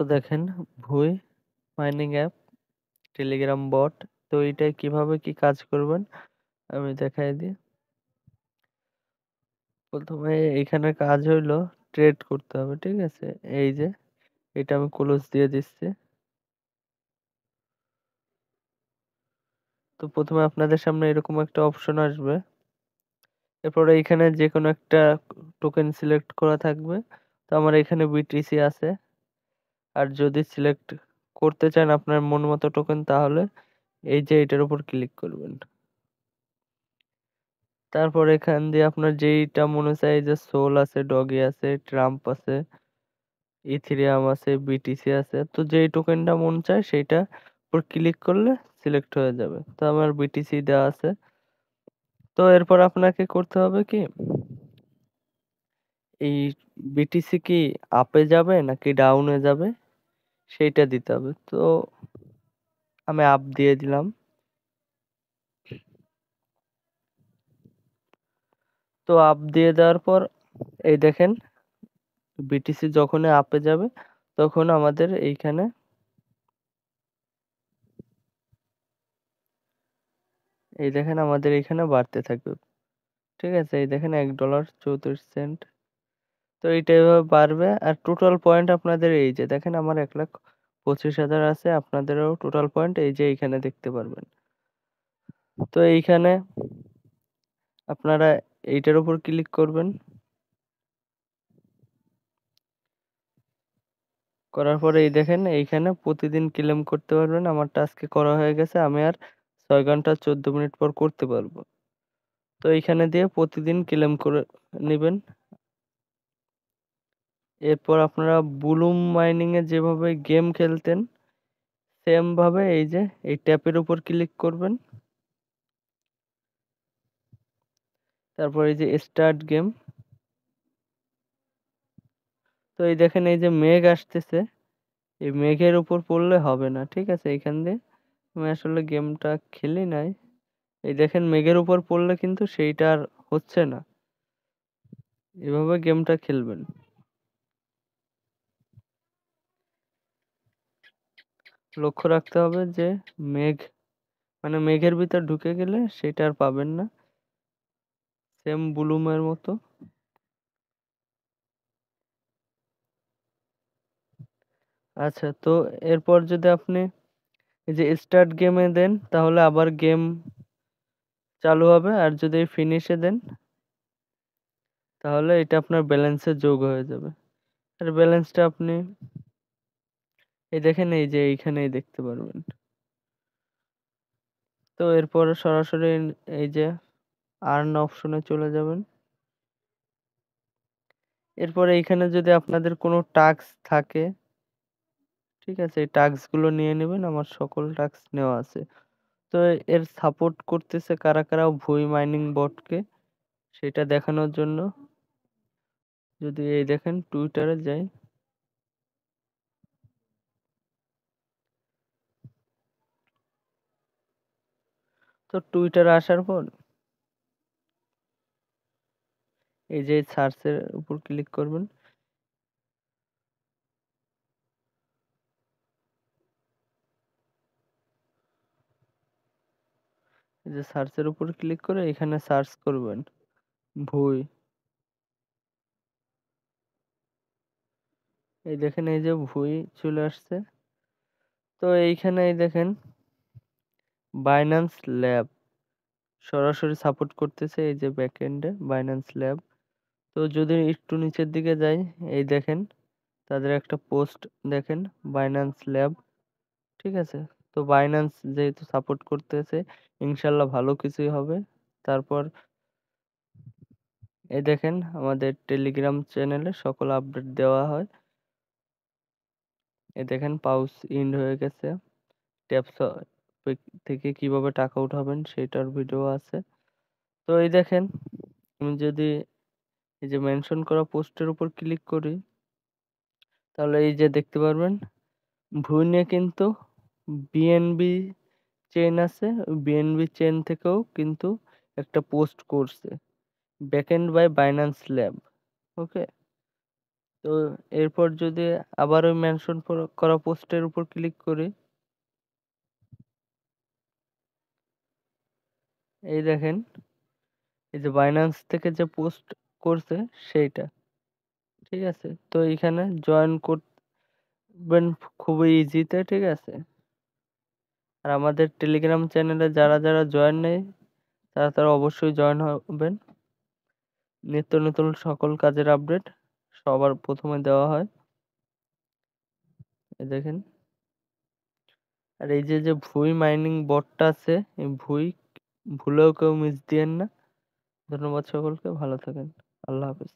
তো দেখেন ভুই মাইনিং অ্যাপ, টেলিগ্রাম বট। তো এইটায় কিভাবে কি কাজ করবেন আমি দেখাই দিই। প্রথমে এইখানে কাজ হইলো ট্রেড করতে হবে, ঠিক আছে? এই যে এটা আমি ক্লোজ দিয়ে দিচ্ছি। তো প্রথমে আপনাদের সামনে এরকম একটা অপশন আসবে। এরপরে এইখানে যে কোনো একটা টোকেন সিলেক্ট করা থাকবে। তো আমার এখানে বিটিসি আছে। আর যদি সিলেক্ট করতে চান আপনার মন মতো টোকেন, তাহলে এই যে এটার উপর ক্লিক করবেন। তারপর এখান দিয়ে আপনার যেইটা মনে চায়, এই যে সোল আছে, ডগি আছে, ট্রাম্প আছে, ইথিরিয়াম আছে, বিটিসি আছে। তো যেই টোকেনটা মন চায় সেইটা উপর ক্লিক করলে সিলেক্ট হয়ে যাবে। তো আমার বিটিসি দেওয়া আছে। তো এরপর আপনাকে করতে হবে কি, এই বিটিসি কি আপে যাবে নাকি ডাউনে যাবে সেইটা দিতে হবে। তো আমি আপ দিয়ে দিলাম। তো আপ দিয়ে দেওয়ার পর এই দেখেন বিটিসি যখনই আপে যাবে তখন আমাদের এইখানে এই দেখেন আমাদের এইখানে বাড়তে থাকবে, ঠিক আছে? এই দেখেন $1.34। তো এইটা এভাবে বাড়বে। আর টোটাল পয়েন্ট আপনাদের এই যে দেখেন আমার 1,25,000 আছে, আপনাদেরও টোটাল পয়েন্ট এই যে এইখানে দেখতে পারবেন। তো এইখানে আপনারা এইটার উপর ক্লিক করবেন। করার পরে এই দেখেন এইখানে প্রতিদিন ক্লেম করতে পারবেন। আমারটা আজকে করা হয়ে গেছে, আমি আর 6 ঘন্টা 14 মিনিট পর করতে পারবো। তো এইখানে দিয়ে প্রতিদিন ক্লেম করে নেবেন। এরপর আপনারা বুলুম মাইনিং এ যেভাবে গেম খেলতেন সেম ভাবে এই যে এই ট্যাপের উপর ক্লিক করবেন। তারপর এই যে স্টার্ট গেম। তো এই দেখেন এই যে মেঘ আসতেছে, এই মেঘের উপর পড়লে হবে না, ঠিক আছে? এইখান দিয়ে আমি আসলে গেমটা খেলি নাই। এই দেখেন মেঘের উপর পড়লে কিন্তু সেইটা আর হচ্ছে না। এভাবে গেমটা খেলবেন। লক্ষ্য রাখতে হবে যে মেঘ মানে মেঘের ভিতর ঢুকে গেলে সেটা আর পাবেন না, সেম বুলুমের মতো। আচ্ছা, তো এরপর যদি আপনি এই যে স্টার্ট গেমে দেন তাহলে আবার গেম চালু হবে। আর যদি ফিনিশে দেন তাহলে এটা আপনার ব্যালেন্সে যোগ হয়ে যাবে। আর ব্যালেন্সটা আপনি এই দেখেন এই যে এইখানেই দেখতে পারবেন। তো এরপর সরাসরি এই যে আর্ন অপশনে চলে যাবেন। এরপরে এইখানে যদি আপনাদের কোনো টাস্ক থাকে, ঠিক আছে, এই টাস্ক গুলো নিয়ে নেবেন। আমার সকল টাস্ক নেওয়া আছে। তো এর সাপোর্ট করতেছে কারা কারা ভুই মাইনিং বটকে সেটা দেখানোর জন্য যদি এই দেখেন টুইটারে যাই। তো টুইটারে আসার পর এই যে সার্চের উপর ক্লিক করবেন। এই যে সার্চের উপর ক্লিক করে এখানে সার্চ করবেন ভুই। এই দেখেন এই যে ভুই চলে আসছে। তো এইখানে এই দেখেন বাইন্যান্স ল্যাব সরাসরি সাপোর্ট করতেছে এই যে ব্যাকএন্ডে বাইন্যান্স ল্যাব। তো যদি একটু নিচের দিকে যাই এই দেখেন তাদের একটা পোস্ট দেখেন বাইন্যান্স ল্যাব, ঠিক আছে? তো বাইন্যান্স যেহেতু সাপোর্ট করতেছে ইনশাল্লাহ ভালো কিছুই হবে। তারপর এই দেখেন আমাদের টেলিগ্রাম চ্যানেলে সকল আপডেট দেওয়া হয়। এই দেখেন পাউচ ইন্ড হয়ে গেছে, ট্যাপস থেকে কিভাবে টাকা উঠাবেন সেটার ভিডিও আছে। তো এই দেখেন আমি যদি এই যে মেনশন করা পোস্টের উপর ক্লিক করি তাহলে এই যে দেখতে পারবেন ভুইনে কিন্তু বিএনবি চেইন আছে, বিএনবি চেইন থেকেও কিন্তু একটা পোস্ট করছে ব্যাকএন্ড বাই বাইন্যান্স ল্যাব। ওকে, তো এরপর যদি আবার ওই মেনশন করা পোস্টের উপর ক্লিক করি, এই দেখেন এই যে বাইন্যান্স থেকে যে পোস্ট করছে সেইটা, ঠিক আছে। তো এখানে জয়েন করবেন খুবই ইজিতে, ঠিক আছে। আর আমাদের টেলিগ্রাম চ্যানেলে যারা যারা জয়েন নেই তারা তারা অবশ্যই জয়েন হবেন। নিত্য নতুন সকল কাজের আপডেট সবার প্রথমে দেওয়া হয়, এই দেখেন। আর এই যে যে ভুই মাইনিং বটটা আছে, এই ভুলেও কেউ মিস দিয়েন না। ধন্যবাদ সকলকে, ভালো থাকেন, আল্লাহ হাফেজ।